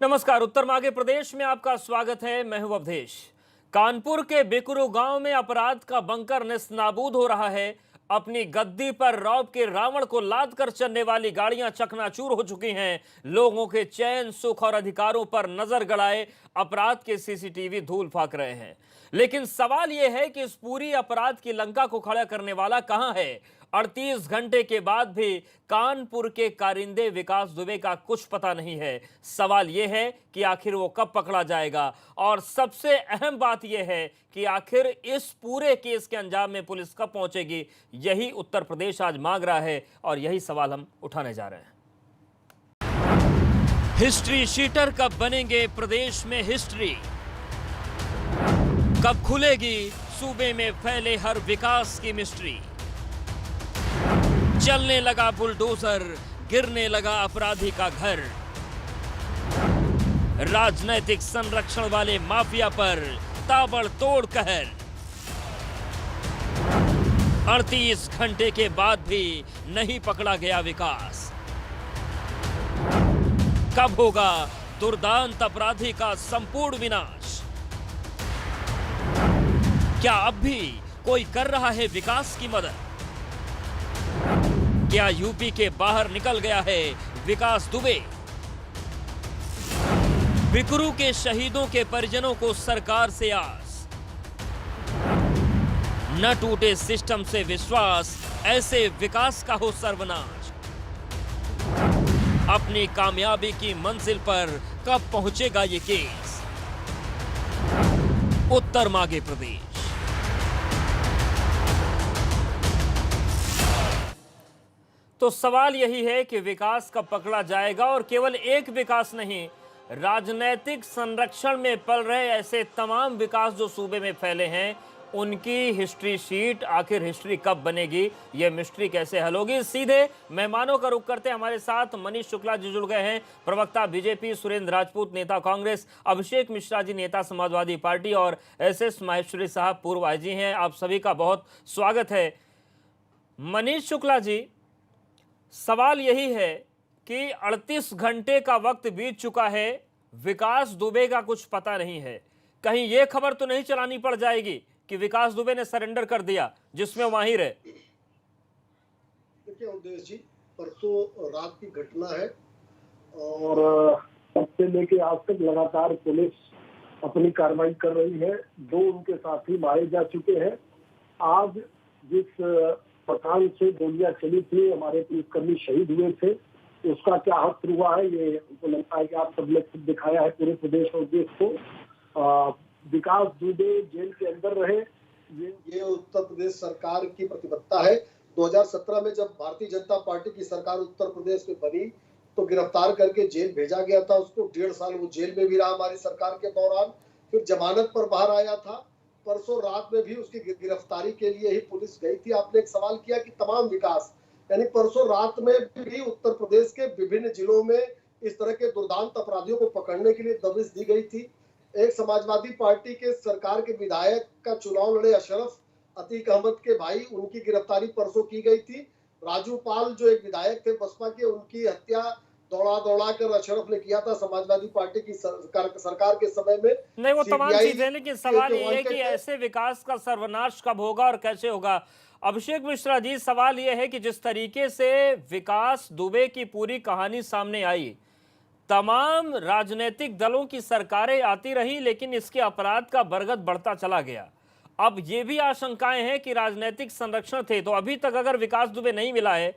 नमस्कार। उत्तर मागे प्रदेश में आपका स्वागत है। मैं हूं अवधेश। कानपुर के बिकरू गांव में अपराध का बंकर नेस्तनाबूद हो रहा है। अपनी गद्दी पर रौब के रावण को लाद कर चलने वाली गाड़ियां चकनाचूर हो चुकी हैं। लोगों के चैन, सुख और अधिकारों पर नजर गड़ाए अपराध के सीसीटीवी धूल फाक रहे हैं। लेकिन सवाल यह है कि इस पूरी अपराध की लंका को खड़ा करने वाला कहां है। 38 घंटे के बाद भी कानपुर के कारिंदे विकास दुबे का कुछ पता नहीं है। सवाल यह है कि आखिर वो कब पकड़ा जाएगा, और सबसे अहम बात यह है कि आखिर इस पूरे केस के अंजाम में पुलिस कब पहुंचेगी। यही उत्तर प्रदेश आज मांग रहा है और यही सवाल हम उठाने जा रहे हैं। हिस्ट्री शीटर कब बनेंगे प्रदेश में हिस्ट्री? कब खुलेगी सूबे में फैले हर विकास की मिस्ट्री? चलने लगा बुलडोजर, गिरने लगा अपराधी का घर। राजनैतिक संरक्षण वाले माफिया पर ताबड़तोड़ कहर। 38 घंटे के बाद भी नहीं पकड़ा गया विकास। कब होगा दुर्दांत अपराधी का संपूर्ण विनाश? क्या अब भी कोई कर रहा है विकास की मदद? क्या यूपी के बाहर निकल गया है विकास दुबे? बिकरू के शहीदों के परिजनों को सरकार से आस, न टूटे सिस्टम से विश्वास, ऐसे विकास का हो सर्वनाश। अपनी कामयाबी की मंजिल पर कब पहुंचेगा ये केस? उत्तर मागे प्रदेश। तो सवाल यही है कि विकास कब पकड़ा जाएगा, और केवल एक विकास नहीं, राजनीतिक संरक्षण में पल रहे ऐसे तमाम विकास जो सूबे में फैले हैं, उनकी हिस्ट्री शीट आखिर हिस्ट्री कब बनेगी, यह मिस्ट्री कैसे हल होगी। सीधे मेहमानों का रुख करते हमारे साथ मनीष शुक्ला जी जुड़ गए हैं, प्रवक्ता बीजेपी, सुरेंद्र राजपूत नेता कांग्रेस, अभिषेक मिश्रा जी नेता समाजवादी पार्टी, और एस माहेश्वरी साहब पूर्व आईजी हैं। आप सभी का बहुत स्वागत है। मनीष शुक्ला जी, सवाल यही है कि 38 घंटे का वक्त बीत चुका है, विकास दुबे का कुछ पता नहीं है। कहीं यह खबर तो नहीं चलानी पड़ जाएगी कि विकास दुबे ने सरेंडर कर दिया, जिसमें माहिर है? देखिए अवधेश जी, परसों रात की घटना है और तब से लेके आज तक लगातार पुलिस अपनी कार्रवाई कर रही है। 2 उनके साथी मारे जा चुके हैं। आज जिस प्रकार से गोलियां चली थी, हमारे पुलिसकर्मी शहीद हुए थे, उसका क्या हक हुआ है, ये हमको लगता है कि आप सबने खुद दिखाया है पूरे प्रदेश और देश को। विकास दुबे जेल के अंदर रहे, ये उत्तर प्रदेश सरकार की प्रतिबद्धता है। 2017 में जब भारतीय जनता पार्टी की सरकार उत्तर प्रदेश में बनी तो गिरफ्तार करके जेल भेजा गया था उसको। 1.5 साल वो जेल में भी रहा हमारी सरकार के दौरान, फिर जमानत पर बाहर आया था। परसों रात में भी उसकी गिरफ्तारी के लिए ही पुलिस गई थी। आपने एक सवाल किया कि तमाम विकास, यानी परसों रात में भी उत्तर प्रदेश के विभिन्न जिलों में इस तरह के दुर्दांत अपराधियों को पकड़ने के लिए दबिश दी गई थी। एक समाजवादी पार्टी के सरकार के विधायक का चुनाव लड़े अशरफ अतीक अहमद के भाई, उनकी गिरफ्तारी परसों की गई थी। राजू पाल जो एक विधायक थे बसपा के, उनकी हत्या दौड़ा कर अशरफ ने किया था समाजवादी पार्टी की सरकार के समय में। नहीं, वो तमाम चीजें, लेकिन सवाल ये है कि ऐसे विकास का सर्वनाश कब होगा और कैसे होगा। अभिषेक मिश्रा जी, सवाल यह है कि जिस तरीके से विकास दुबे की पूरी कहानी सामने आई, तमाम राजनीतिक दलों की सरकारें आती रही, लेकिन इसके अपराध का बरगद बढ़ता चला गया। अब ये भी आशंकाएं हैं कि राजनीतिक संरक्षण थे, तो अभी तक अगर विकास दुबे नहीं मिला है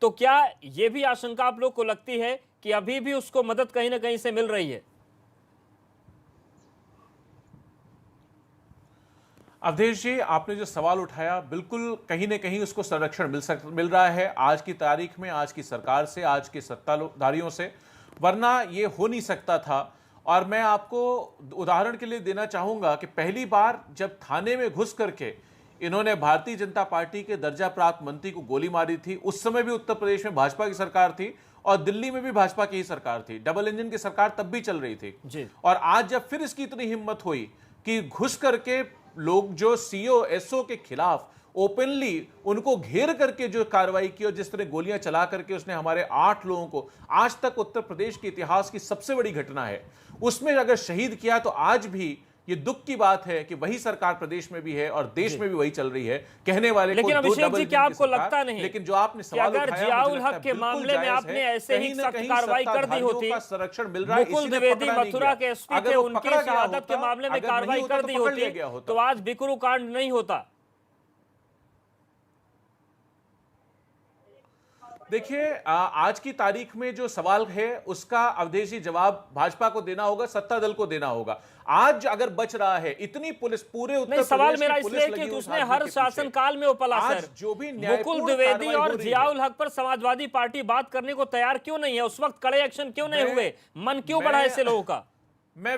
तो क्या यह भी आशंका आप लोग को लगती है कि अभी भी उसको मदद कहीं ना कहीं से मिल रही है? अवधेश जी, आपने जो सवाल उठाया, बिल्कुल कहीं ना कहीं उसको संरक्षण मिल रहा है आज की तारीख में, आज की सरकार से, आज के सत्ताधारियों से, वरना ये हो नहीं सकता था। और मैं आपको उदाहरण के लिए देना चाहूंगा कि पहली बार जब थाने में घुस करके इन्होंने भारतीय जनता पार्टी के दर्जा प्राप्त मंत्री को गोली मारी थी, उस समय भी उत्तर प्रदेश में भाजपा की सरकार थी और दिल्ली में भी भाजपा की ही सरकार थी। डबल इंजन की सरकार तब भी चल रही थी जी। और आज जब फिर इसकी इतनी हिम्मत हुई कि घुस करके लोग जो सीओ एसओ के खिलाफ ओपनली उनको घेर करके जो कार्रवाई की और जिस तरह गोलियां चला करके उसने हमारे 8 लोगों को, आज तक उत्तर प्रदेश के इतिहास की सबसे बड़ी घटना है, उसमें अगर शहीद किया तो आज भी ये दुख की बात है कि वही सरकार प्रदेश में भी है और देश में भी वही चल रही है। कहने वाले लेकिन को दो अभिषेक डबल जी, क्या इंजन की आपको सरकार, लगता नहीं लेकिन जो आपने सवाल कि अगर उठाया, जियाउल मुझे लगता हक है के बिल्कुल मामले में जायज आपने है। ऐसे ही कहीं ना सख्त कहीं कार्रवाई कर दी सत्ताधारियों होती, का संरक्षण मिल रहा है, मुकुल इसीलिए द्विवेदी पकड़ा नहीं मथुरा गया। के एसपी अगर थे, वो उनकी पकड़ा गया शहादत के होता, मामले में अगर कार्रवाई नहीं होता कर तो दी पकड़ लिया होती गया होता। तो आज बिकरू कांड नहीं होता। देखिए, आज की तारीख में जो सवाल है उसका अवधेशी जवाब भाजपा को देना होगा, सत्ता दल को देना होगा। आज अगर बच रहा है, इतनी पुलिस पूरे उत्तर नहीं, सवाल प्रदेश की मेरा पुलिस इसलिए लगी कि उस उसने आदमी हर के पीछे। शासन काल में वो पला आज सर। जो भी मुकुल न्यायपूर्ण द्विवेदी कार्रवाई हो और रही है, जियाउल हक पर समाजवादी पार्टी बात करने को तैयार क्यों नहीं है? उस वक्त कड़े एक्शन क्यों नहीं हुए? मन क्यों बढ़ा ऐसे लोगों का? मैं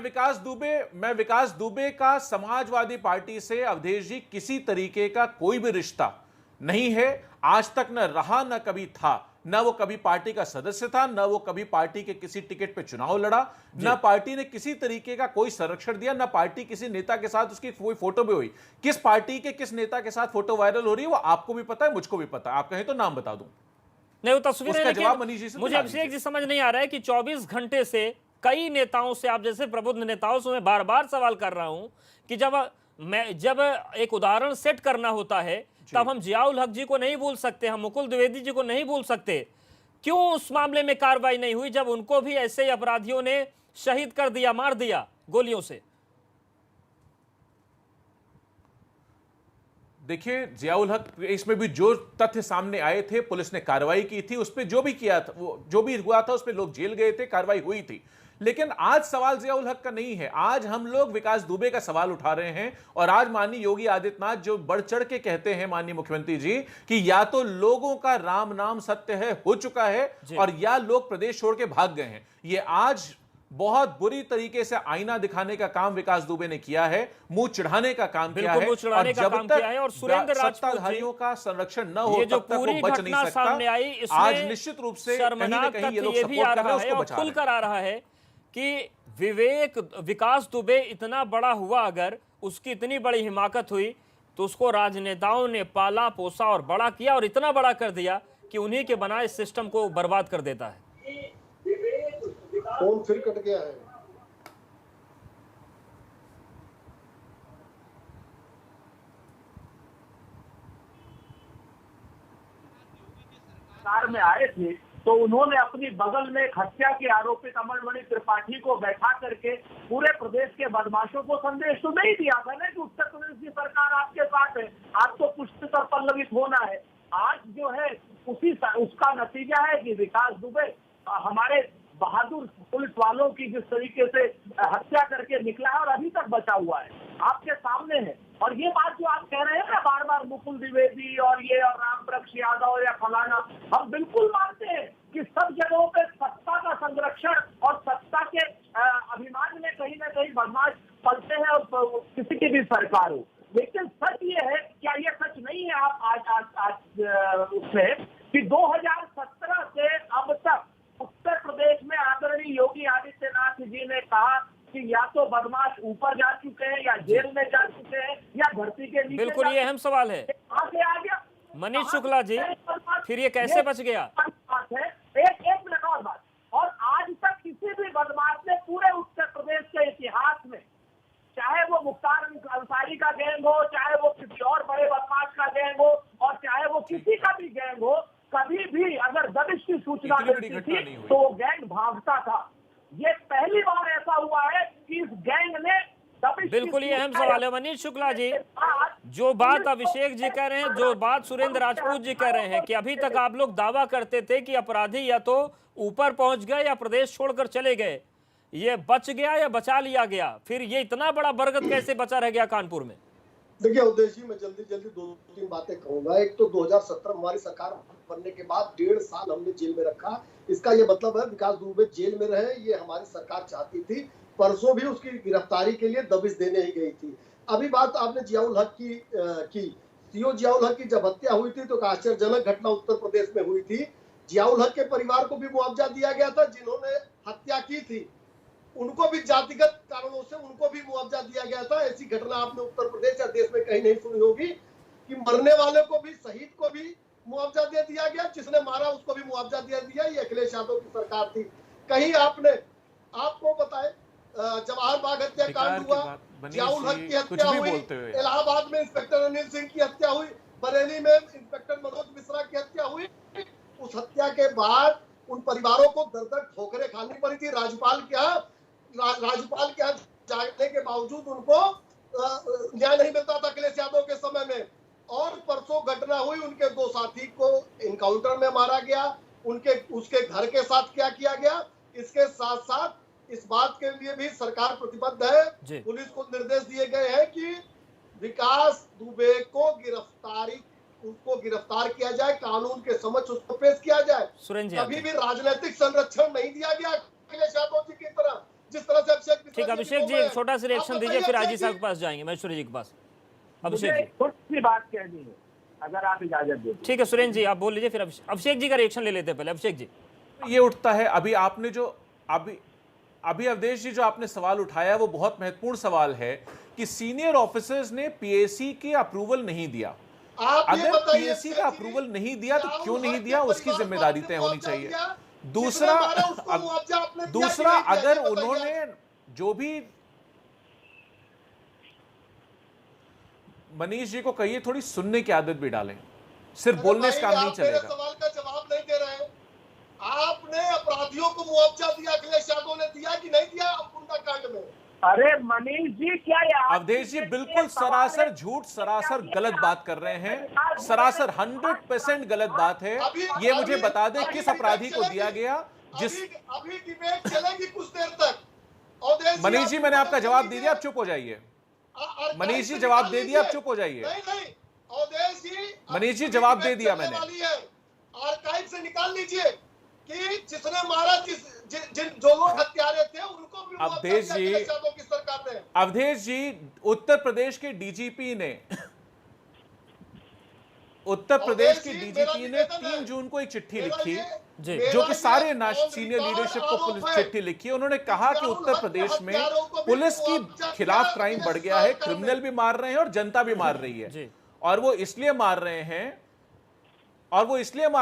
विकास दुबे का समाजवादी पार्टी से अवधेश जी किसी तरीके का कोई भी रिश्ता नहीं है, आज तक न रहा न कभी था। न वो कभी पार्टी का सदस्य था, न वो कभी पार्टी के किसी टिकट पे चुनाव लड़ा, न पार्टी ने किसी तरीके का कोई संरक्षण दिया, न पार्टी किसी नेता के साथ उसकी कोई फोटो भी हुई। किस पार्टी के किस नेता के साथ फोटो वायरल हो रही है वो आपको भी पता है, मुझको भी पता है। आप कहें तो नाम बता दूं। नहीं, वो तस्वीरें, उसका जवाब लेकिन मनीष जी से मुझे दिला अभिषेक दीजिए। जी समझ नहीं आ रहा है कि 24 घंटे से कई नेताओं से, आप जैसे प्रबुद्ध नेताओं से मैं बार बार सवाल कर रहा हूं कि जब एक उदाहरण सेट करना होता है तब हम जियाउल हक जी को नहीं भूल सकते, हम मुकुल द्विवेदी जी को नहीं भूल सकते। क्यों उस मामले में कार्रवाई नहीं हुई जब उनको भी ऐसे ही अपराधियों ने शहीद कर दिया, मार दिया गोलियों से? देखिए, जियाउल हक, इसमें भी जो तथ्य सामने आए थे, पुलिस ने कार्रवाई की थी, उस पर जो भी किया था, वो जो भी हुआ था उस पर लोग जेल गए थे, कार्रवाई हुई थी। लेकिन आज सवाल जियाउल हक का नहीं है, आज हम लोग विकास दुबे का सवाल उठा रहे हैं। और आज माननीय योगी आदित्यनाथ जो बढ़ चढ़ के कहते हैं, माननीय मुख्यमंत्री जी, कि या तो लोगों का राम नाम सत्य है, हो चुका है, और या लोग प्रदेश छोड़ के भाग गए हैं। ये आज बहुत बुरी तरीके से आईना दिखाने का काम विकास दुबे ने किया है, मुंह चढ़ाने का काम किया है। मुंह चढ़ाने का काम किया है। और सुरेंद्र राजपूत सत्ताधारियों का संरक्षण न हो, ये जो तब तक पूरी वो बच नहीं घटना सकता। सामने आई, इसमें आज निश्चित रूप से कहीं ना शर्मनाक कहीं ये लोग तथ्य ये भी आ सपोर्ट कर रहे रहा हैं, है उसको और बचा रहे हैं। खुलकर आ रहा है कि विकास दुबे इतना बड़ा हुआ, अगर उसकी इतनी बड़ी हिमाकत हुई तो उसको राजनेताओं ने पाला पोसा और बड़ा किया, और इतना बड़ा कर दिया कि उन्हीं के बनाए सिस्टम को बर्बाद कर देता है। फोन फिर कट गया है। सरकार में आए थे तो उन्होंने अपनी बगल में हत्या के आरोपित अमरमणि त्रिपाठी को बैठा करके पूरे प्रदेश के बदमाशों को संदेश तो नहीं दिया था ना कि उत्तर प्रदेश की सरकार आपके साथ है, आपको पुष्टित और पल्लवित होना है। आज जो है उसका नतीजा है कि विकास दुबे हमारे बहादुर पुलिस वालों की जिस तरीके से हत्या करके निकला है और अभी तक बचा हुआ है, आपके सामने है। और ये बात जो आप कह रहे हैं ना बार बार, मुकुल द्विवेदी और ये और रामवृक्ष यादव या फलाना, हम बिल्कुल मानते हैं कि सब जगहों पे सत्ता का संरक्षण और सत्ता के अभिमान में कहीं ना कहीं बदमाश पलते हैं, और किसी की भी सरकार हो। लेकिन सच ये है, क्या ये सच नहीं है आप आज उससे कि 2017 से अब तक उत्तर प्रदेश में आदरणीय योगी आदित्यनाथ जी ने कहा कि या तो बदमाश ऊपर जा चुके हैं, या जेल में जा चुके हैं, या धरती के नीचे। बिल्कुल, ये अहम सवाल है आगे आ गया मनीष शुक्ला जी, फिर ये कैसे बच गया? बात है, एक मिनट और बात। और आज तक किसी भी बदमाश ने पूरे उत्तर प्रदेश के इतिहास में, चाहे वो मुख्तार अंसारी का गैंग हो, चाहे वो किसी और बड़े बदमाश का गैंग हो, और चाहे वो किसी का भी गैंग हो, कभी भी अगर दबिश की सूचना मिलती थी तो वो गैंग भागता था। ये पहली बार ऐसा हुआ है कि इस गैंग ने दबिश। बिल्कुल, ये अहम सवाल है मनीष शुक्ला जी। जो बात अभिषेक जी कह रहे हैं, जो बात सुरेंद्र राजपूत जी कह रहे हैं कि अभी तक आप लोग दावा करते थे कि अपराधी या तो ऊपर पहुंच गए या प्रदेश छोड़कर चले गए, ये बच गया या बचा लिया गया, फिर ये इतना बड़ा बरगद कैसे बचा रह गया कानपुर में? देखिए उद्देश्य, मैं जल्दी दो तीन बातें कहूंगा। एक तो 2017 हमारी सरकार बनने के बाद 1.5 साल हमने जेल में रखा। इसका ये मतलब है विकास दुबे जेल में रहे, ये हमारी सरकार चाहती थी। परसों भी उसकी गिरफ्तारी के लिए दबिश देने ही गई थी। अभी बात आपने जियाउल हक की सीओ जियाउल हक की जब हत्या हुई थी तो एक आश्चर्यजनक घटना उत्तर प्रदेश में हुई थी। जियाउल हक के परिवार को भी मुआवजा दिया गया था, जिन्होंने हत्या की थी उनको भी जातिगत कारणों से उनको भी मुआवजा दिया गया था। ऐसी घटना आपने उत्तर प्रदेश या देश में कहीं नहीं सुनी होगी। कि मरने वाले को भी, शहीद को भी मुआवजा दे दिया गया, जिसने मारा उसको भी मुआवजा दे दिया। ये अखिलेश यादव की सरकार थी। कहीं आपको बताए जवाहर बाग हत्याकांड हुआ, जियाउल हक की हत्या हुई, इलाहाबाद में इंस्पेक्टर अनिल सिंह की हत्या हुई, बरेली में इंस्पेक्टर मनोज मिश्रा की हत्या हुई। उस हत्या के बाद उन परिवारों को दर दर ठोकरें खानी पड़ी थी। राज्यपाल के यहाँ जाने के बावजूद उनको न्याय नहीं मिलता था अखिलेश यादव के समय में। और परसों घटना हुई, उनके 2 साथी को एनकाउंटर में मारा गया। उसके घर के साथ क्या किया गया, इसके साथ साथ इस बात के लिए भी सरकार प्रतिबद्ध है। पुलिस को निर्देश दिए गए हैं कि विकास दुबे को गिरफ्तार किया जाए, कानून के समक्ष उसको पेश किया जाए। कभी भी राजनीतिक संरक्षण नहीं दिया गया अखिलेश यादव जी की तरह, जिस तरह से अभिषेक। ठीक, अभिषेक जी एक छोटा सा रिएक्शन दीजिए, फिर आजी साहब के पास जाएंगे, महेश्वरी जी के पास। अभिषेक जी छोटी सी बात कहनी है, अगर आप इजाजत दें। ठीक है सुरेंद्र जी, आप बोल लीजिए, फिर अभिषेक जी का रिएक्शन ले लेते हैं पहले। अभिषेक जी, ये उठता है अभी आपने जो अभी अवधेश जी जो आपने सवाल उठाया वो बहुत महत्वपूर्ण सवाल है कि सीनियर ऑफिसर्स ने पीएसी की अप्रूवल नहीं दिया। अगर पीएसी का अप्रूवल नहीं दिया तो क्यों नहीं दिया, उसकी जिम्मेदारी तय होनी चाहिए। दूसरा अगर उन्होंने जो भी, मनीष जी को कहिए थोड़ी सुनने की आदत भी डालें, सिर्फ बोलने से काम नहीं चलेगा। सवाल का जवाब नहीं दे रहे हैं। आपने अपराधियों को मुआवजा दिया, अखिलेश यादव ने दिया कि नहीं दिया कुंडा कांड में? अरे मनीष जी, क्या अवधेश जी बिल्कुल सरासर झूठ, सरासर गलत बात कर रहे हैं, सरासर 100% गलत बात है। ये मुझे बता दें किस अपराधी को दिया गया, जिस अभी डिबेट चलेगी कुछ देर तक। मनीष जी मैंने आपका जवाब दे दिया, आप चुप हो जाइए। मनीष जी जवाब दे दिया, आप चुप हो जाइए। मनीष जी जवाब दे दिया मैंने। आर्काइव से निकाल लीजिए कि जिसने मारा, जो लोग हत्यारे थे उनको भी अवधेश जी उत्तर प्रदेश के डीजीपी ने 3 जून को एक चिट्ठी लिखी, जो कि सारे सीनियर लीडरशिप को पुलिस चिट्ठी लिखी। उन्होंने कहा कि उत्तर प्रदेश में पुलिस की खिलाफ क्राइम बढ़ गया है, क्रिमिनल भी मार रहे हैं और जनता भी मार रही है। और वो इसलिए मार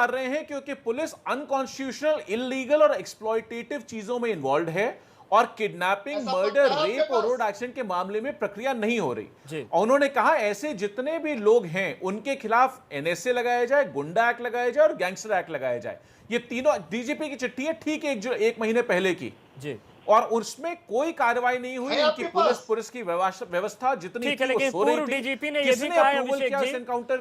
रहे हैं क्योंकि पुलिस अनकॉन्स्टिट्यूशनल, इलीगल और एक्सप्लॉयटेटिव चीजों में इन्वॉल्व है और किडनैपिंग, मर्डर, रेप और रोड एक्सीडेंट के मामले में प्रक्रिया नहीं हो रही। और उन्होंने कहा ऐसे जितने भी लोग हैं उनके खिलाफ एनएसए लगाया जाए, गुंडा एक्ट लगाया जाए और गैंगस्टर एक्ट लगाया जाए। ये तीनों डीजीपी की चिट्ठी है, ठीक है, एक महीने पहले की जी, और उसमें कोई कार्रवाई नहीं हुई। इनकी पुलिस की व्यवस्था जितनी ठीक है, लेकिन पूर्व डीजीपी ने यह भी कहा है अभिषेक जी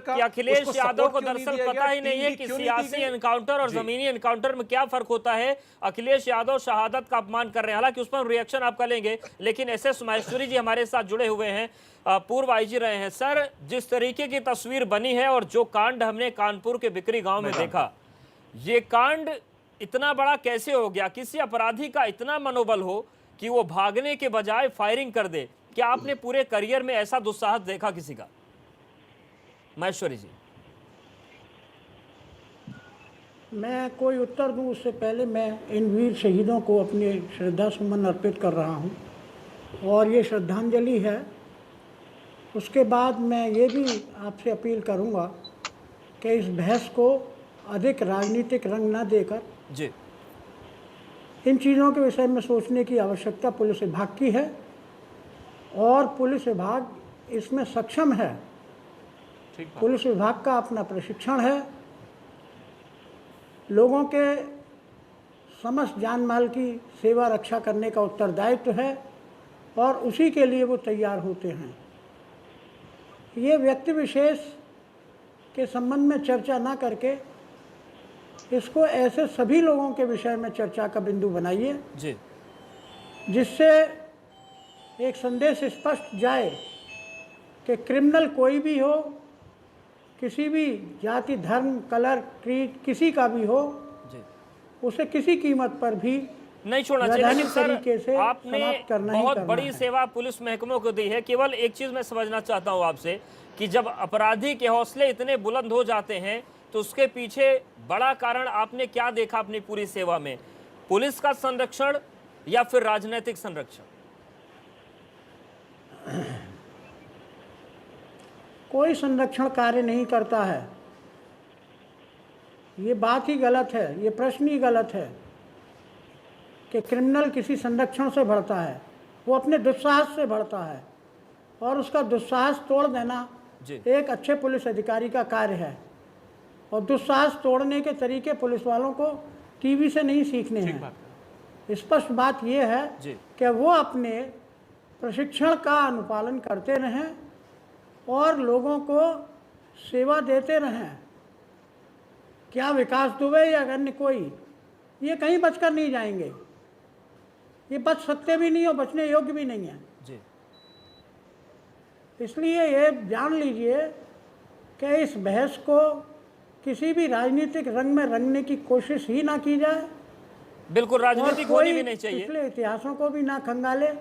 कि अखिलेश यादव को दरअसल पता ही नहीं है कि सियासी एनकाउंटर और जमीनी एनकाउंटर में क्या फर्क होता है। अखिलेश यादव शहादत का अपमान कर रहे हैं। हालांकि उस पर रिएक्शन आपका लेंगे, लेकिन एसएस महेश्वरी जी हमारे साथ जुड़े हुए हैं, पूर्व आईजी रहे हैं। सर, जिस तरीके की तस्वीर बनी है और जो कांड हमने कानपुर के बिक्री गांव में देखा, ये कांड इतना बड़ा कैसे हो गया? किसी अपराधी का इतना मनोबल हो कि वो भागने के बजाय फायरिंग कर दे? क्या आपने पूरे करियर में ऐसा दुस्साहस देखा किसी का? महेश्वरी जी। मैं कोई उत्तर दूं उससे पहले मैं इन वीर शहीदों को अपने श्रद्धा सुमन अर्पित कर रहा हूं, और ये श्रद्धांजलि है। उसके बाद मैं ये भी आपसे अपील करूंगा कि इस बहस को अधिक राजनीतिक रंग न देकर जी, इन चीज़ों के विषय में सोचने की आवश्यकता पुलिस विभाग की है, और पुलिस विभाग इसमें सक्षम है। पुलिस विभाग का अपना प्रशिक्षण है, लोगों के समस्त जान माल की सेवा रक्षा करने का उत्तरदायित्व है, और उसी के लिए वो तैयार होते हैं। ये व्यक्ति विशेष के संबंध में चर्चा ना करके इसको ऐसे सभी लोगों के विषय में चर्चा का बिंदु बनाइए जी, जिससे एक संदेश स्पष्ट जाए कि क्रिमिनल कोई भी हो, किसी भी जाति, धर्म, कलर, क्रीड, किसी का भी हो जी, उसे किसी कीमत पर भी नहीं छोड़ना चाहिए। लेकिन सर, आपने बहुत बड़ी सेवा पुलिस महकमों को दी है। केवल एक चीज मैं समझना चाहता हूं आपसे कि जब अपराधी के हौसले इतने बुलंद हो जाते हैं तो उसके पीछे बड़ा कारण आपने क्या देखा अपनी पूरी सेवा में? पुलिस का संरक्षण या फिर राजनीतिक संरक्षण? कोई संरक्षण कार्य नहीं करता है। ये बात ही गलत है, ये प्रश्न ही गलत है कि क्रिमिनल किसी संरक्षण से बढ़ता है। वो अपने दुस्साहस से बढ़ता है और उसका दुस्साहस तोड़ देना एक अच्छे पुलिस अधिकारी का कार्य है। और दुस्साहस तोड़ने के तरीके पुलिस वालों को टीवी से नहीं सीखने हैं। स्पष्ट बात यह है कि वो अपने प्रशिक्षण का अनुपालन करते रहें और लोगों को सेवा देते रहें। क्या विकास दुबे या अन्य कोई, ये कहीं बचकर नहीं जाएंगे। ये बच सकते भी नहीं और बचने योग्य भी नहीं है। इसलिए ये जान लीजिए कि इस बहस को किसी भी राजनीतिक रंग में रंगने की कोशिश ही ना की जाए। बिल्कुल, राजनीतिक होनी भी नहीं चाहिए। पिछले इतिहासों को भी ना खंगाले।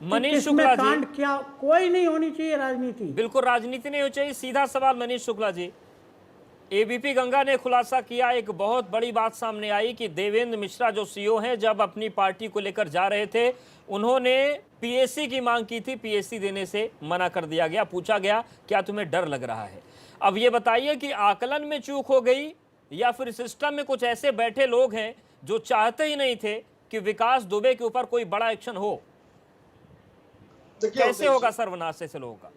मनीष शुक्ला जी, क्या कोई नहीं होनी चाहिए राजनीति। बिल्कुल राजनीति नहीं होनी चाहिए। सीधा सवाल मनीष शुक्ला जी, एबीपी गंगा ने खुलासा किया, एक बहुत बड़ी बात सामने आई कि देवेंद्र मिश्रा जो सीईओ हैं, जब अपनी पार्टी को लेकर जा रहे थे उन्होंने पीएससी की मांग की थी, पीएससी देने से मना कर दिया गया। पूछा गया क्या तुम्हें डर लग रहा है। अब ये बताइए कि आकलन में चूक हो गई या फिर सिस्टम में कुछ ऐसे बैठे लोग हैं जो चाहते ही नहीं थे कि विकास दुबे के ऊपर कोई बड़ा एक्शन हो। कैसे होगा सर्वनाश ऐसे लोगों का?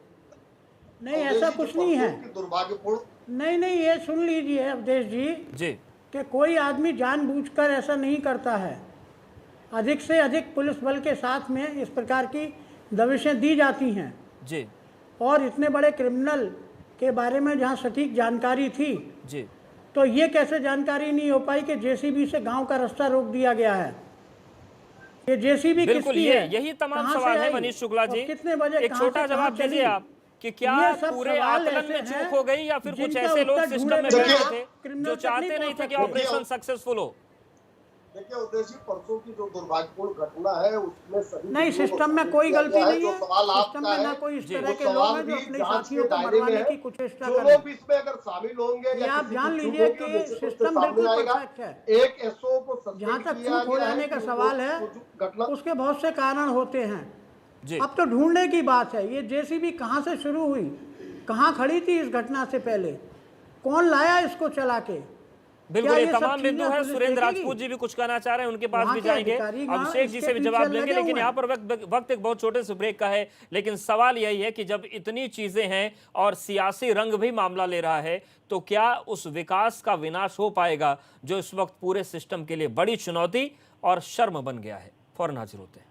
नहीं, ऐसा कुछ नहीं है। दुर्भाग्यपूर्ण नहीं, ये सुन लीजिए अवधेश जी कि कोई आदमी जानबूझकर ऐसा नहीं करता है। अधिक से अधिक पुलिस बल के साथ में इस प्रकार की दबिशें दी जाती हैं जी। और इतने बड़े क्रिमिनल के बारे में जहां सटीक जानकारी थी जी, तो ये कैसे जानकारी नहीं हो पाई कि जेसीबी से गांव का रास्ता रोक दिया गया है। ये जेसीबी किसकी है? यही तमाम सवाल है मनीष शुक्ला जी। कितने बजे, एक छोटा जवाब दीजिए आप कि क्या पूरे आकलन में चूक हो गई या फिर कुछ ऐसे लोग सिस्टम में बैठे थे जो चाहते नहीं थे कि ऑपरेशन सक्सेसफुल हो? देखिए उद्देश्य, परसों की जो दुर्भाग्यपूर्ण घटना है उसमें सभी नहीं, सिस्टम में कोई गलती नहीं है। सवाल सिस्टम में ना कोई इस तरह के लोग हैं जो अपने साथियों को मरवाने की कुछ चेष्टा जो करें। लोग इसमें अगर शामिल होंगे ये आप जान लीजिए कि सिस्टम बिल्कुल परफेक्ट है। एक एसओ को जहाँ तक चूक हो जाने का सवाल है उसके बहुत से कारण होते हैं। अब तो ढूंढने की बात है। ये जेसीबी कहाँ से शुरू हुई, कहाँ खड़ी थी इस घटना से पहले, कौन लाया इसको चला के? बिल्कुल, ये तमाम बिंदु है। सुरेंद्र राजपूत जी भी कुछ कहना चाह रहे हैं, उनके पास भी जाएंगे, अभिषेक जी से भी जवाब लेंगे। लेकिन यहाँ पर वक्त एक बहुत छोटे से ब्रेक का है। लेकिन सवाल यही है कि जब इतनी चीजें हैं और सियासी रंग भी मामला ले रहा है, तो क्या उस विकास का विनाश हो पाएगा जो इस वक्त पूरे सिस्टम के लिए बड़ी चुनौती और शर्म बन गया है? फौरन हाजिर होते हैं।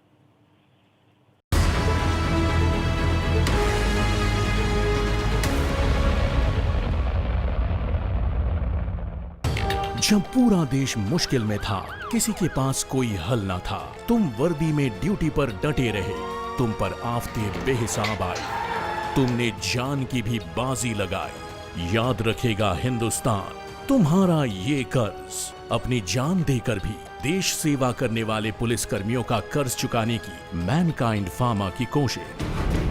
जब पूरा देश मुश्किल में था, किसी के पास कोई हल ना था, तुम वर्दी में ड्यूटी पर डटे रहे, तुम पर आफतें बेहिसाब आई, तुमने जान की भी बाजी लगाई। याद रखेगा हिंदुस्तान तुम्हारा ये कर्ज। अपनी जान देकर भी देश सेवा करने वाले पुलिस कर्मियों का कर्ज चुकाने की मैनकाइंड फार्मा की कोशिश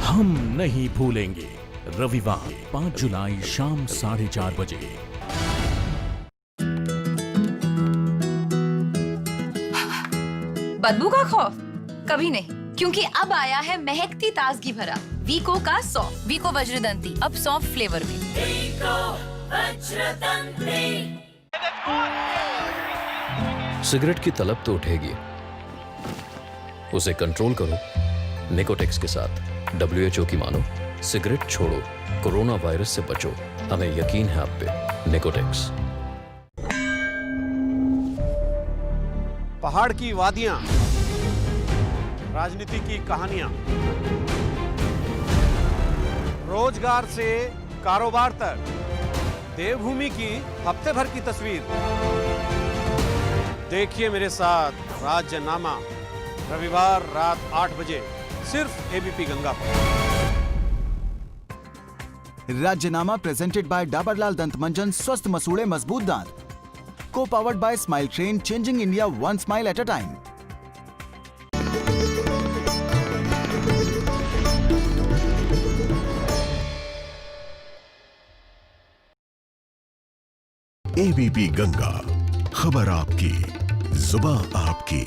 हम नहीं भूलेंगे। रविवार 5 जुलाई शाम 4:30 बजे। बदबू का खौफ कभी नहीं, क्योंकि अब आया है महकती ताजगी भरा वीको का सौंफ। वीको वज्रदंती अब सौंफ फ्लेवर में। सिगरेट की तलब तो उठेगी, उसे कंट्रोल करो निकोटेक्स के साथ। WHO की मानो, सिगरेट छोड़ो, कोरोना वायरस से बचो। हमें यकीन है आप पे। निकोटेक्स। पहाड़ की वादियां, राजनीति की कहानियां, रोजगार से कारोबार तक, देवभूमि की हफ्ते भर की तस्वीर। देखिए मेरे साथ राज्यनामा, रविवार रात 8 बजे सिर्फ एबीपी गंगा पर। राज्यनामा प्रेजेंटेड बाय डाबरलाल दंत मंजन, स्वस्थ मसूड़े मजबूत दांत। Co-powered by Smile Train, changing India one smile at a time. ABP Ganga, खबर आपकी, जुबां आपकी।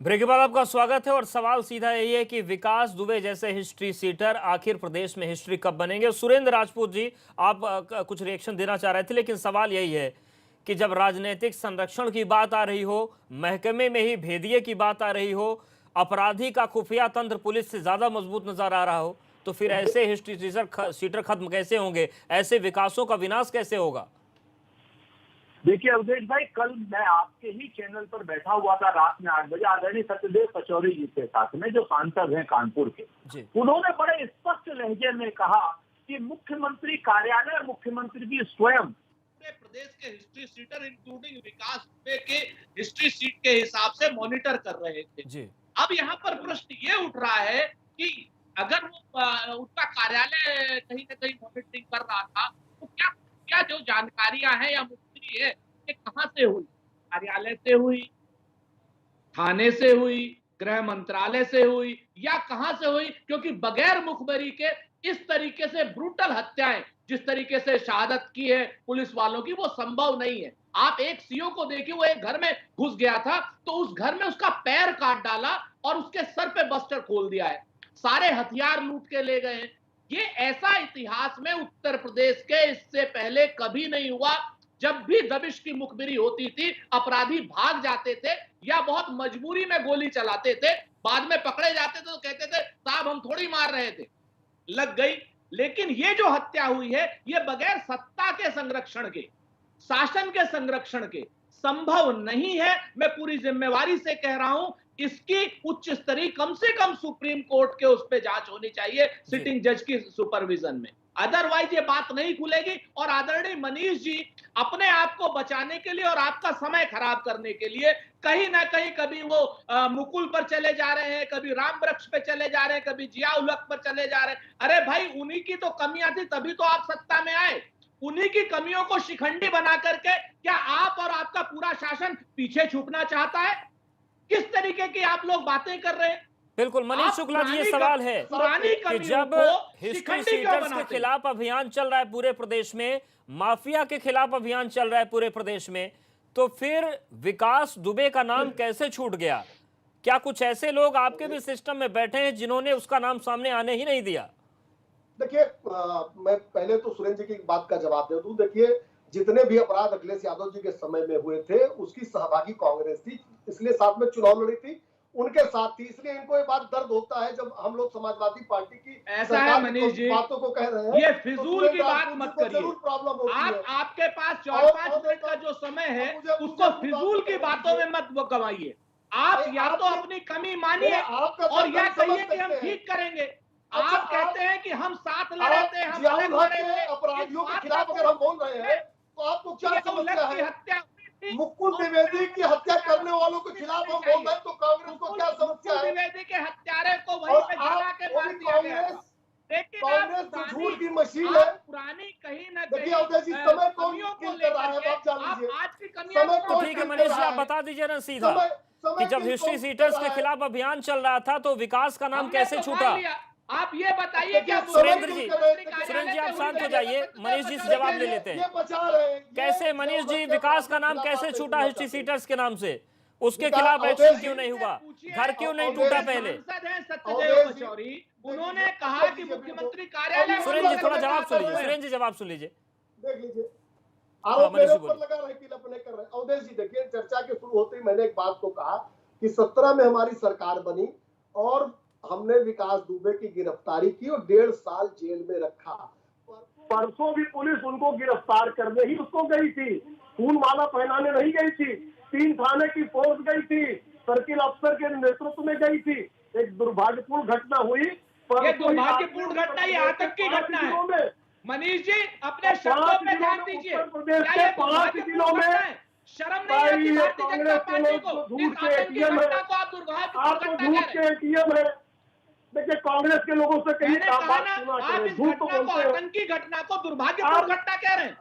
ब्रेक के बाद आपका स्वागत है और सवाल सीधा यही है कि विकास दुबे जैसे हिस्ट्री सीटर आखिर प्रदेश में हिस्ट्री कब बनेंगे। सुरेंद्र राजपूत जी, आप कुछ रिएक्शन देना चाह रहे थे, लेकिन सवाल यही है कि जब राजनीतिक संरक्षण की बात आ रही हो, महकमे में ही भेदिये की बात आ रही हो, अपराधी का खुफिया तंत्र पुलिस से ज्यादा मजबूत नजर आ रहा हो, तो फिर ऐसे हिस्ट्री सीटर खत्म कैसे होंगे? ऐसे विकासों का विनाश कैसे होगा? देखिए अवधेश भाई, कल मैं आपके ही चैनल पर बैठा हुआ था रात में 8 बजे आदरणीय सत्यदेव पचौरी जी के साथ में, जो सांसद हैं कानपुर के। उन्होंने बड़े स्पष्ट लहजे में कहा कि मुख्यमंत्री कार्यालय और मुख्यमंत्री भी स्वयं प्रदेश के हिस्ट्री सीटर इंक्लूडिंग विकास दुबे के हिस्ट्री सीट के हिसाब से मॉनिटर कर रहे थे। अब यहाँ पर प्रश्न ये उठ रहा है कि अगर वो उनका कार्यालय कहीं ना कहीं मॉनिटरिंग कर रहा था, तो क्या जो जानकारियां हैं या मुख्यमंत्री है ये कहां से हुई? कार्यालय से हुई, थाने से हुई, गृह मंत्रालय से हुई, या कहां से हुई? क्योंकि बगैर मुखबरी के इस तरीके से ब्रूटल हत्याएं जिस तरीके से शहादत की है पुलिस वालों की, वो संभव नहीं है। आप एक सीओ को देखिए, वो एक घर में घुस गया था तो उस घर में उसका पैर काट डाला और उसके सर पे बस्टर खोल दिया है, सारे हथियार लूट के ले गए हैं। ये ऐसा इतिहास में उत्तर प्रदेश के इससे पहले कभी नहीं हुआ। जब भी दबिश की मुखबिरी होती थी, अपराधी भाग जाते थे या बहुत मजबूरी में गोली चलाते थे, बाद में पकड़े जाते थे तो कहते थे साहब हम थोड़ी मार रहे थे, लग गई। लेकिन ये जो हत्या हुई है, ये बगैर सत्ता के संरक्षण के, शासन के संरक्षण के संभव नहीं है। मैं पूरी जिम्मेवारी से कह रहा हूं, इसकी उच्च स्तरीय कम से कम सुप्रीम कोर्ट के उस पे जांच होनी चाहिए, सिटिंग जज की सुपरविजन में, अदरवाइज ये बात नहीं खुलेगी। और आदरणीय मनीष जी अपने आप को बचाने के लिए और आपका समय खराब करने के लिए कहीं ना कहीं कभी वो मुकुल पर चले जा रहे हैं, कभी राम वृक्ष पे चले जा रहे हैं, कभी जिया उल हक पर चले जा रहे हैं। अरे भाई, उन्हीं की तो कमियां थी तभी तो आप सत्ता में आए। उन्हीं की कमियों को शिखंडी बना करके क्या आप और आपका पूरा शासन पीछे छूटना चाहता है? किस तरीके की आप लोग बातें कर रहे हैं? बिल्कुल मनीष शुक्ला जी, ये सवाल है कि जब हिस्ट्री सीटर्स के खिलाफ अभियान चल रहा है पूरे प्रदेश में, माफिया के खिलाफ अभियान चल रहा है पूरे प्रदेश में, तो फिर विकास दुबे का नाम कैसे छूट गया? क्या कुछ ऐसे लोग आपके भी सिस्टम में बैठे हैं जिन्होंने उसका नाम सामने आने ही नहीं दिया? देखिए, मैं पहले तो सुरेंद्र जी की बात का जवाब दे दूं। देखिए, जितने भी अपराध अखिलेश यादव जी के समय में हुए थे उसकी सहभागी कांग्रेस थी, इसलिए साथ में चुनाव लड़ी थी, उनके साथ थी। इसलिए इनको ये बात दर्द होता है जब हम लोग समाजवादी पार्टी की ऐसा है मनीष जी, बातों को कह रहे हैं। ये फिजूल की बात मत करिए। प्रॉब्लम होती है। आपके पास 4-5 मिनट का जो समय है उसको फिजूल की बातों में मत गवाइए। आप या तो अपनी कमी मानिए और या कहिए कि हम ठीक करेंगे। आप कहते हैं कि हम साथ लड़े थे, हम अपराधियों के खिलाफ अगर हम बोल रहे हैं तो आपको क्या समस्या है? मुकुल द्विवेदी की हत्या करने वालों के खिलाफ हम बोल रहे हैं तो कांग्रेस को क्या समस्या है? द्विवेदी के हत्यारे को वहीं पे जला के मार दिया गया। कांग्रेस झूठ की मशीन है। पुरानी कहीं ना देखिए अवधेश जी, समय कौन किल कर रहा है आप जान लीजिए। आज की कमियां ठीक है मनीष जी, आप बता दीजिए ना सीधा कि जब हिस्ट्री सीटर्स के खिलाफ अभियान चल रहा था तो विकास का नाम कैसे छूटा? आप ये बताइए क्या? सुरेंद्र जी आप शांत हो जाइए, मनीष जी से जवाब ले लेते हैं। कैसे मनीष जी, विकास का नाम कैसे छूटा हिस्ट्री सीटर्स के नाम से? उसके खिलाफ एक्शन क्यों नहीं हुआ? घर क्यों नहीं टूटा पहले? सत्यदेव पचौरी उन्होंने कहा कि मुख्यमंत्री कार्यालय। सुरेंद्र जी थोड़ा जवाब सुन लीजिए, सुरेंद्र जी जवाब सुन लीजिए। देख लीजिए, आरोप मेरे ऊपर लगा रहे कि अपने कर रहे हैं। अवधेश जी देखिए, चर्चा के शुरू होते ही मैंने एक बात को कहा कि 17 में हमारी सरकार बनी और हमने विकास दुबे की गिरफ्तारी की और 1.5 साल जेल में रखा। परसों भी पुलिस उनको गिरफ्तार करने ही उसको गई थी, खून माला पहनाने नहीं गई थी। 3 थाने की फोर्स गई थी, सर्किल अफसर के नेतृत्व में गई थी। एक दुर्भाग्यपूर्ण घटना हुई। ये दुर्भाग्यपूर्ण घटना, ये आतंक की घटना है। मनीष जी अपने शब्दों में ध्यान दीजिए। 5 दिनों में शर्म नहीं आती भारतीय जनता पार्टी को? झूठ के एटीएम है, आपको झूठ के एटीएम है। देखिए, कांग्रेस के लोगों से कहीं आतंकी घटना को दुर्भाग्यपूर्ण घटना कह रहे हैं।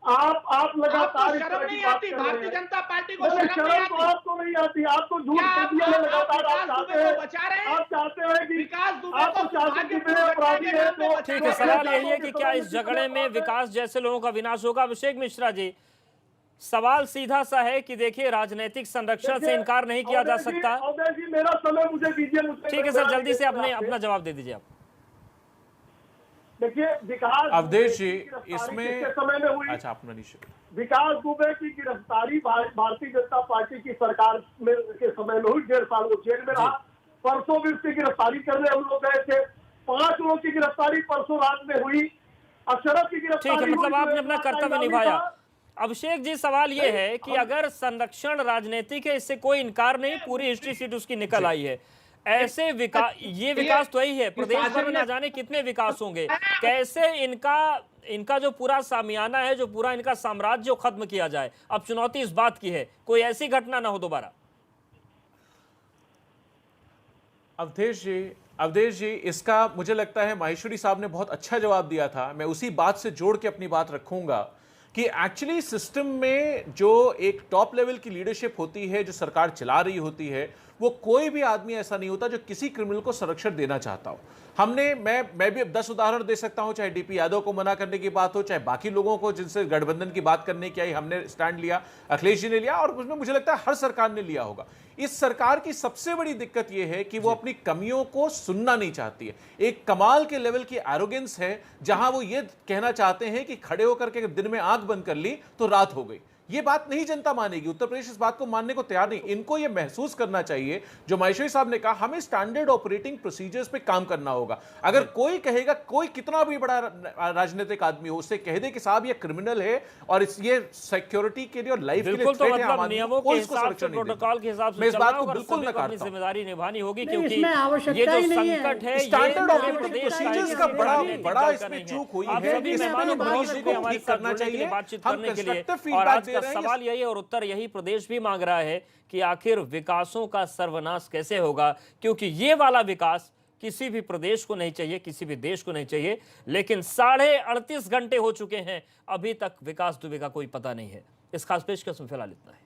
आप लगातार शर्म नहीं आती भारतीय जनता पार्टी को? शर्म तो आपको नहीं आती, आपको झूठ लगातार बचा रहे हैं। आप चाहते हैं कि विकास दुबे आप चाहते हैं अपराधी है तो ठीक है, सवाल यही है कि क्या इस झगड़े में विकास जैसे लोगों का विनाश होगा? अभिषेक मिश्रा जी, सवाल सीधा सा है कि देखिए, राजनीतिक संरक्षण से इनकार नहीं किया जा सकता। अवधेश जी, मेरा समय मुझे दीजिए। ठीक है सर, जल्दी से अपना जवाब दे दीजिए आप। देखिए, विकास अवधेश जी, गिरफ्तारी इसमें किसके समय में हुई? अच्छा, अपना निश्चित। विकास दुबे की गिरफ्तारी भारतीय जनता पार्टी की सरकार में के समय में हुई। 1.5 साल वो जेल में रहा। परसों भी उसकी गिरफ्तारी करने हम लोग गए थे। 5 लोगों की गिरफ्तारी परसों रात में हुई। अशरफ की गिरफ्तारी। ठीक है, मतलब हुई, आपने जो अपना एक कर्तव्य आतंकवादी निभाया। था। अभिषेक जी, सवाल ये है कि अगर संरक्षण राजनीतिक है, इससे कोई इनकार नहीं, पूरी हिस्ट्री सीट उसकी निकल आई है। ऐसे विकास, ये विकास तो ही है, प्रदेश भर में ना जाने कितने विकास होंगे। कैसे इनका जो पूरा सामियाना है, जो पूरा इनका साम्राज्य जो खत्म किया जाए? अब चुनौती इस बात की है, कोई ऐसी घटना ना हो दोबारा। अवधेश जी, इसका मुझे लगता है माहेश्वरी साहब ने बहुत अच्छा जवाब दिया था। मैं उसी बात से जोड़ के अपनी बात रखूंगा कि एक्चुअली सिस्टम में जो एक टॉप लेवल की लीडरशिप होती है, जो सरकार चला रही होती है, वो कोई भी आदमी ऐसा नहीं होता जो किसी क्रिमिनल को संरक्षण देना चाहता हो। मैं भी अब 10 उदाहरण दे सकता हूं, चाहे डीपी यादव को मना करने की बात हो, चाहे बाकी लोगों को जिनसे गठबंधन की बात करने की आई, हमने स्टैंड लिया, अखिलेश जी ने लिया, और उसमें मुझे लगता है हर सरकार ने लिया होगा। इस सरकार की सबसे बड़ी दिक्कत यह है कि वो अपनी कमियों को सुनना नहीं चाहती है। एक कमाल के लेवल की एरोगेंस है, जहां वो ये कहना चाहते हैं कि खड़े होकर के दिन में आंख बंद कर ली तो रात हो गई। ये बात नहीं जनता मानेगी। उत्तर प्रदेश इस बात को मानने को तैयार नहीं। इनको ये महसूस करना चाहिए, जो माहेश्वरी साहब ने कहा, हमें स्टैंडर्ड ऑपरेटिंग प्रोसीजर्स पे काम करना होगा। अगर कोई कहेगा, कोई कितना भी बड़ा राजनीतिक आदमी हो, उससे कह दे कि साहब ये क्रिमिनल है और ये सिक्योरिटी के लिए और लाइफ के लिए बिल्कुल, तो थ्रेट है, मतलब नियमों के हिसाब से, प्रोटोकॉल के हिसाब से मैं इस बात को चलना होगा, बिल्कुल सभी को नकारता अपनी हूं। जिम्मेदारी निभानी होगी, नहीं, क्योंकि इसमें आवश्यकता ये जो ही नहीं है। संकट है, स्टैंडर्ड ये ऑपरेटिंग प्रदेश प्रोसीजर्स का का राजनीतिक बड़ा दल इसमें नहीं चूक हुई आप है। सभी इसमें मेहमानों को बहुत इसको शुक्रिया हमारे ठीक साथ करना जुड़ने के लिए, चाहिए। बातचीत हम करने के लिए। constructive और feedback आज दे का रहे हैं। सवाल यही है और उत्तर यही प्रदेश भी मांग रहा है कि आखिर विकासों का सर्वनाश कैसे होगा, क्योंकि ये वाला विकास किसी भी प्रदेश को नहीं चाहिए, किसी भी देश को नहीं चाहिए। लेकिन 38.5 घंटे हो चुके हैं, अभी तक विकास दुबे का कोई पता नहीं है। इस खास पेशकश में फिलहाल इतना है।